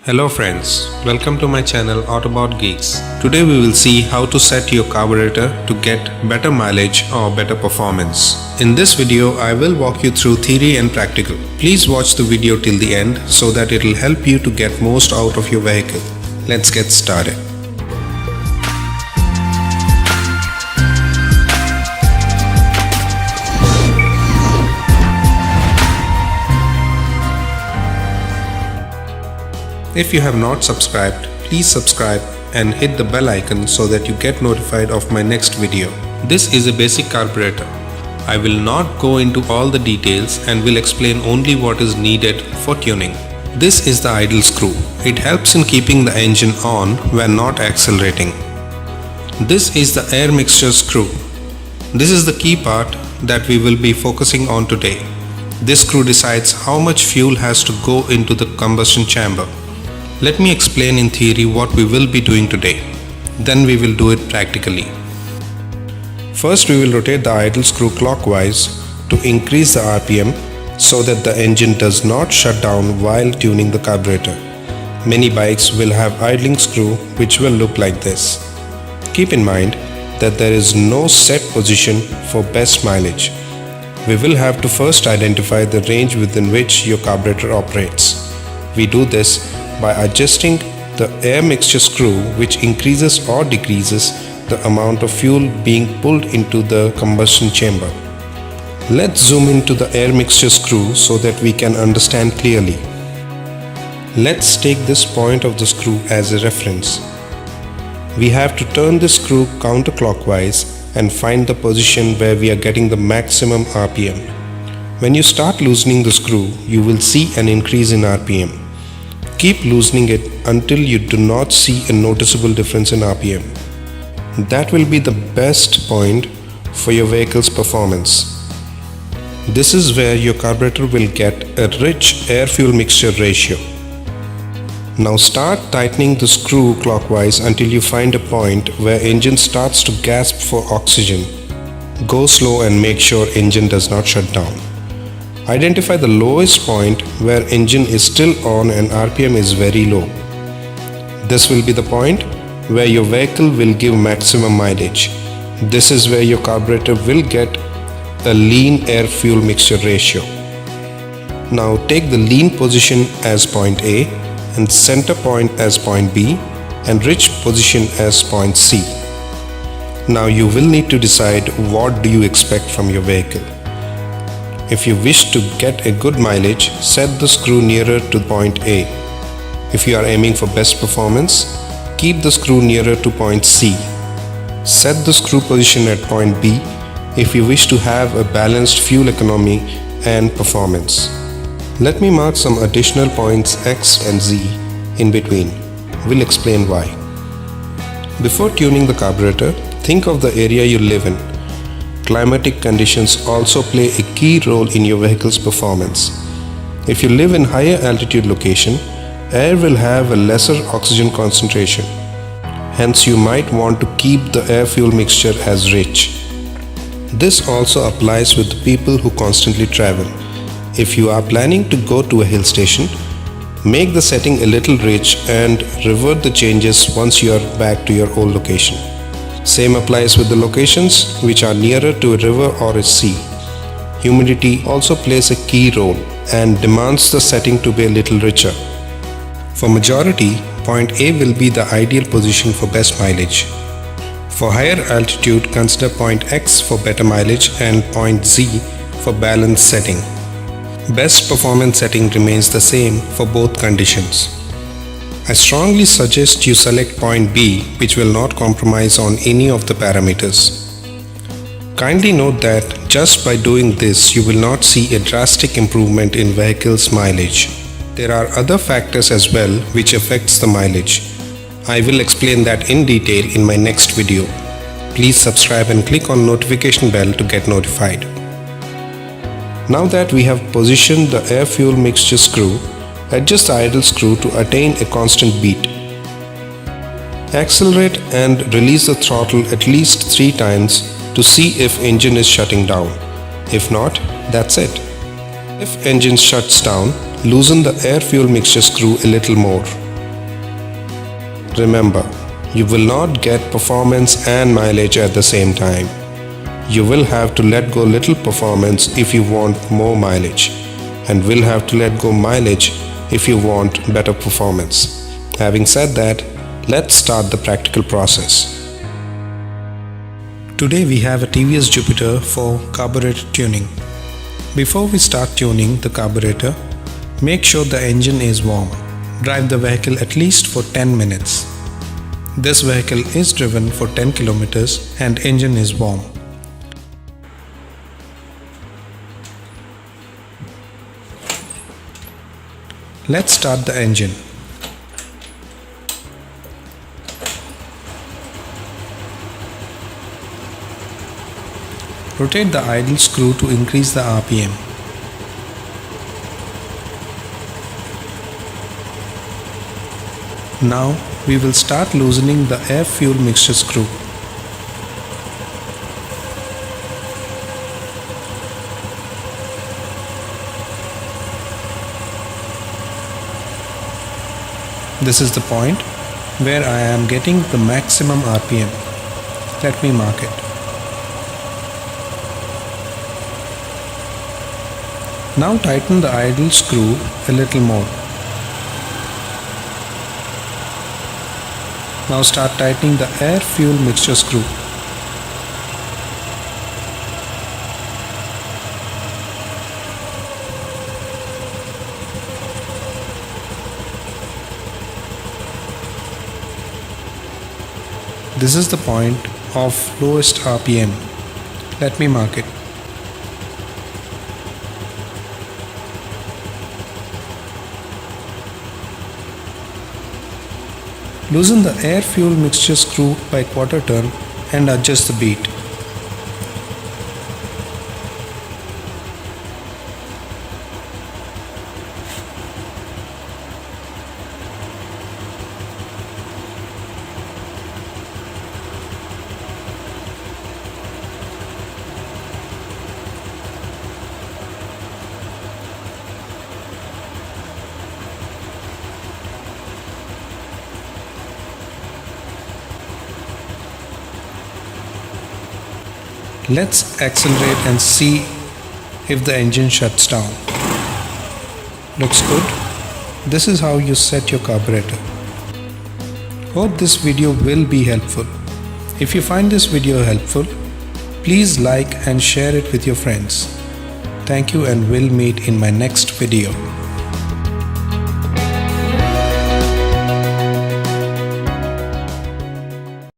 Hello friends, welcome to my channel AUTO&BIKE. Today we will see how to set your carburetor to get better mileage or better performance. In this video I will walk you through theory and practical. Please watch the video till the end so that it will help you to get most out of your vehicle. Let's get started. If you have not subscribed, please subscribe and hit the bell icon so that you get notified of my next video. This is a basic carburetor. I will not go into all the details and will explain only what is needed for tuning. This is the idle screw. It helps in keeping the engine on when not accelerating. This is the air mixture screw. This is the key part that we will be focusing on today. This screw decides how much fuel has to go into the combustion chamber. Let me explain in theory what we will be doing today. Then we will do it practically. First we will rotate the idle screw clockwise to increase the RPM so that the engine does not shut down while tuning the carburetor. Many bikes will have idling screw which will look like this. Keep in mind that there is no set position for best mileage. We will have to first identify the range within which your carburetor operates. We do this by adjusting the air mixture screw, which increases or decreases the amount of fuel being pulled into the combustion chamber. Let's zoom into the air mixture screw so that we can understand clearly. Let's take this point of the screw as a reference. We have to turn the screw counterclockwise and find the position where we are getting the maximum RPM. When you start loosening the screw, you will see an increase in RPM. Keep loosening it until you do not see a noticeable difference in RPM. That will be the best point for your vehicle's performance. This is where your carburetor will get a rich air-fuel mixture ratio. Now start tightening the screw clockwise until you find a point where engine starts to gasp for oxygen. Go slow and make sure engine does not shut down. Identify the lowest point where engine is still on and RPM is very low. This will be the point where your vehicle will give maximum mileage. This is where your carburetor will get a lean air-fuel mixture ratio. Now take the lean position as point A and center point as point B and rich position as point C. Now you will need to decide what do you expect from your vehicle. If you wish to get a good mileage, set the screw nearer to point A. If you are aiming for best performance, keep the screw nearer to point C. Set the screw position at point B if you wish to have a balanced fuel economy and performance. Let me mark some additional points X and Z in between. We'll explain why. Before tuning the carburetor, think of the area you live in. Climatic conditions also play a key role in your vehicle's performance. If you live in higher altitude location, air will have a lesser oxygen concentration. Hence you might want to keep the air-fuel mixture as rich. This also applies with the people who constantly travel. If you are planning to go to a hill station, make the setting a little rich and revert the changes once you are back to your old location. Same applies with the locations which are nearer to a river or a sea. Humidity also plays a key role and demands the setting to be a little richer. For majority, point A will be the ideal position for best mileage. For higher altitude, consider point X for better mileage and point Z for balanced setting. Best performance setting remains the same for both conditions. I strongly suggest you select point B, which will not compromise on any of the parameters. Kindly note that just by doing this, you will not see a drastic improvement in vehicle's mileage. There are other factors as well which affects the mileage. I will explain that in detail in my next video. Please subscribe and click on notification bell to get notified. Now that we have positioned the air-fuel mixture screw, adjust the idle screw to attain a constant beat. Accelerate and release the throttle at least 3 times to see if engine is shutting down. If not, that's it. If engine shuts down, loosen the air-fuel mixture screw a little more. Remember, you will not get performance and mileage at the same time. You will have to let go little performance if you want more mileage, and will have to let go mileage if you want better performance. Having said that, let's start the practical process. Today we have a TVS Jupiter for carburetor tuning. Before we start tuning the carburetor, make sure the engine is warm. Drive the vehicle at least for 10 minutes. This vehicle is driven for 10 kilometers and engine is warm. Let's start the engine. Rotate the idle screw to increase the RPM. Now we will start loosening the air-fuel mixture screw. This is the point where I am getting the maximum RPM. Let me mark it. Now tighten the idle screw a little more. Now start tightening the air-fuel mixture screw. This is the point of lowest RPM. Let me mark it. Loosen the air-fuel mixture screw by quarter turn and adjust the beat. Let's accelerate and see if the engine shuts down. Looks good. This is how you set your carburetor. Hope this video will be helpful. If you find this video helpful, please like and share it with your friends. Thank you and we'll meet in my next video.